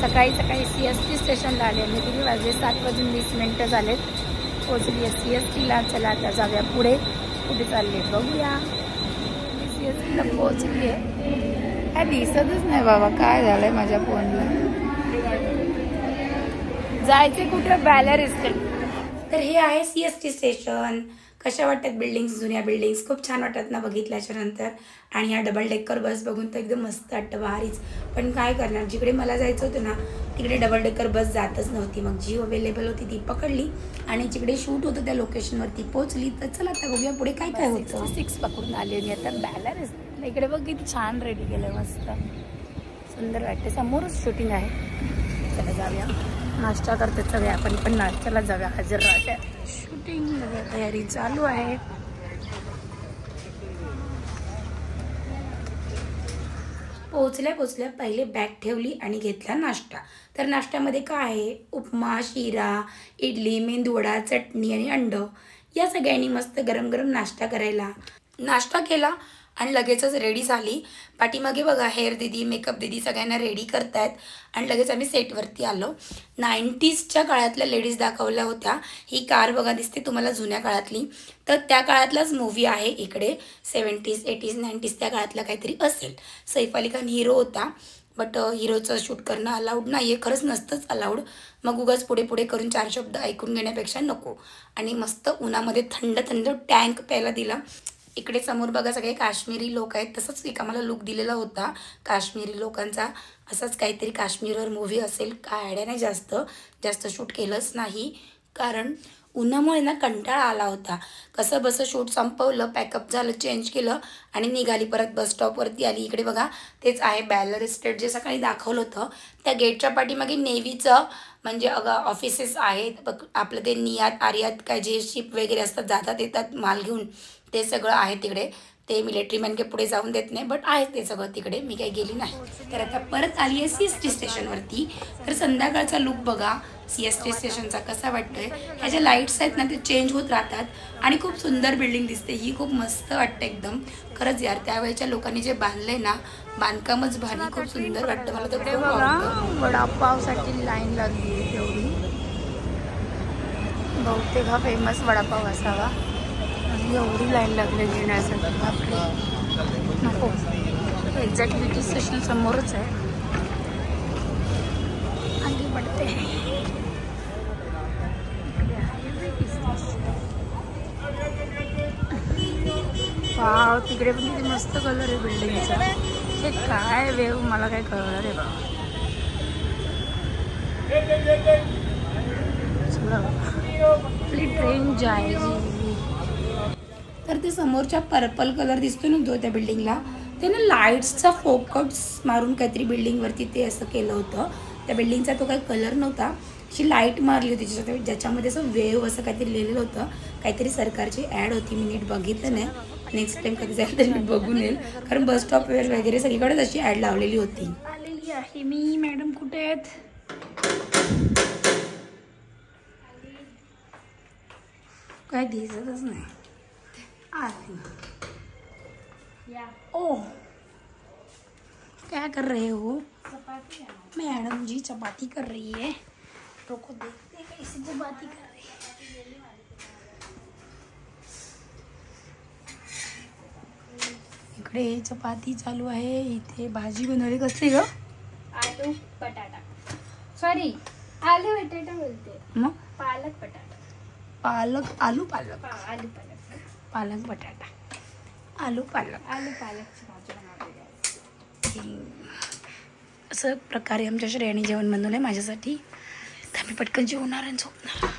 सकाळी CST स्टेशनला आले आणि किती वाजले 7:20 झालेत. पोचली आहे CSTला. चला आता जाऊया पुढे. कुठे चालले बघूया. CSTला पोचली आहे. काय दिसतच नाही बाबा, काय झालंय माझ्या फोनला. जायचे कुठं, बॅलर इस्टेट. तर हे आहे CST स्टेशन. कशा वाटतात बिल्डिंग्स, जुन्या बिल्डिंग्स खूप छान वाटतात ना बघितल्याच्या नंतर. आणि ह्या डबल डेकर बस बघून तर एकदम मस्त वाटतं, भारीच. पण काय करणार, जिकडे मला जायचं होतं ना तिकडे डबल डेकर बस जातच नव्हती. मग जी अवेलेबल होती ती पकडली आणि जिकडे शूट होतं त्या लोकेशनवरती पोहोचली. तर चला आता बघूया पुढे काय काय होतं. 6 पकडून आली आणि आता बॅलर इकडे बघ किती छान रेडी केलं, मस्त सुंदर वाटते. समोरच शूटिंग आहे. चला जाऊया. नाश्ता करते सगळे, आपण पण नाश्त्याला जाऊया. हजर राहते. शूटिंग तयारी चालू आहे. पोचल्या पहिले बॅग ठेवली आणि घेतला नाश्ता. तर नाश्त्यामध्ये काय आहे, उपमा, शिरा, इडली, मेंदूवडा, चटणी आणि अंड. या सगळ्यांनी मस्त गरम गरम नाश्ता करायला. नाश्ता केला आणि लगेचच रेडी झाली. पाठीमागे बघा हेअर दीदी, मेकअप दीदी सगळ्यांना रेडी करतायत. आणि लगेच आम्ही सेटवरती आलो. 90sच्या काळातल्या लेडीज दाखवल्या होत्या. ही कार बघा दिसते तुम्हाला जुन्या काळातली, तर त्या काळातलाच मूवी आहे इकडे. 70s, 80s, 90s त्या काळातला काहीतरी असेल. सैफ अली खान हिरो होता, बट हिरोचं शूट करणं अलाउड नाही आहे, खरंच नसतंच अलाउड. मग उगाच पुढे पुढे करून 4 शब्द ऐकून घेण्यापेक्षा नको. आणि मस्त उन्हामध्ये थंड थंड टँक प्यायला दिला. इकडे समोर बघा सगळे काश्मीरी लोक आहेत. तसंच एक आम्हाला लुक दिलेला होता काश्मीरी लोकांचा. असाच काहीतरी काश्मीरवर मूवी असेल, काय आयडिया नाही. जास्त शूट केलंच नाही, कारण उन्हामुळे ना कंटाळा आला होता. कसं बसं शूट संपवलं, पॅकअप झालं, चेंज केलं आणि निघाली परत बस स्टॉपवरती आली. इकडे बघा तेच आहे बॅलर इस्टेट, जे सकाळी दाखवलं होतं. त्या गेटच्या पाठीमागे नेव्हीचं म्हणजे ऑफिसेस आहेत. आपलं ते नियात आर्यात काय जे शिप वगैरे असतात, जातात येतात माल घेऊन, ते सगळं आहे तिकडे. ते मिलिटरीमॅन के पुढे जाऊन देत नाही, बट आहे ते सगळं तिकडे. मी काही गेली नाही. तर आता परत आली आहे CST स्टेशनवरती. तर संध्याकाळचा लुक बघा CST स्टेशनचा कसा वाटतोय. ह्या ज्या लाईट्स आहेत ना ते चेंज होत राहतात आणि खूप सुंदर बिल्डिंग दिसते ही. खूप मस्त वाटतं एकदम. खरंच यार, त्यावेळेच्या लोकांनी जे बांधलंय ना, बांधकामच भारी, खूप सुंदर वाटतं. मला तर खूप आवडतं. वडापावसाठी लाईन लागली आहे एवढी. बहुतेक हा फेमस वडापाव असावा. एवढी लाईन लागली घेण्यासाठी. बापरे नको. एक्झॅक्ट BT स्टेशन समोरच आहे. आगे बढ़ते हैं. वाव, तिकडे पण किती मस्त कलर आहे बिल्डिंगचा. हे काय वेव, मला काय कळलं रे बाबा. चला आपली ट्रेन जायची. तर ते समोरच्या पर्पल कलर दिसतो ना जो त्या बिल्डिंगला, ते ना लाईट्सचा फोकस मारून काहीतरी बिल्डिंगवरती ते असं केलं होतं. त्या बिल्डिंगचा तो काही कलर नव्हता, अशी लाईट मारली होती ज्याच्यामध्ये असं वेव असं काहीतरी लिहिलेलं होतं. काहीतरी सरकारची ॲड होती, मी नीट बघितलं नाही. नेक्स्ट टाइम कधी जाईल तरी मी बघून येईल, कारण बस स्टॉपवर वगैरे सगळीकडेच अशी ॲड लावलेली होती. आलेली आहे मी. मॅडम कुठे आहेत? काय दिसतच नाही. ओ क्या कर रहे हो? मैडम जी चपाती कर रही है. रुको देखते हैं कैसे चपाती कर रही है. इकडे चपाती चालू आहे. इथे भाजी बनवली. कसली ग? आलू बटाटा. सॉरी, आलू बटाटा बोलते. मग पालक बटाटा. पालक, आलू पालक. आलू पालक. पालक बटाटा, आलू पालक. आलू पालकची भाजी बनवली. असं प्रकारे आमच्या श्रेणी जेवण बनवलं आहे माझ्यासाठी. तर मी पटकन जेवणार आणि झोपणार.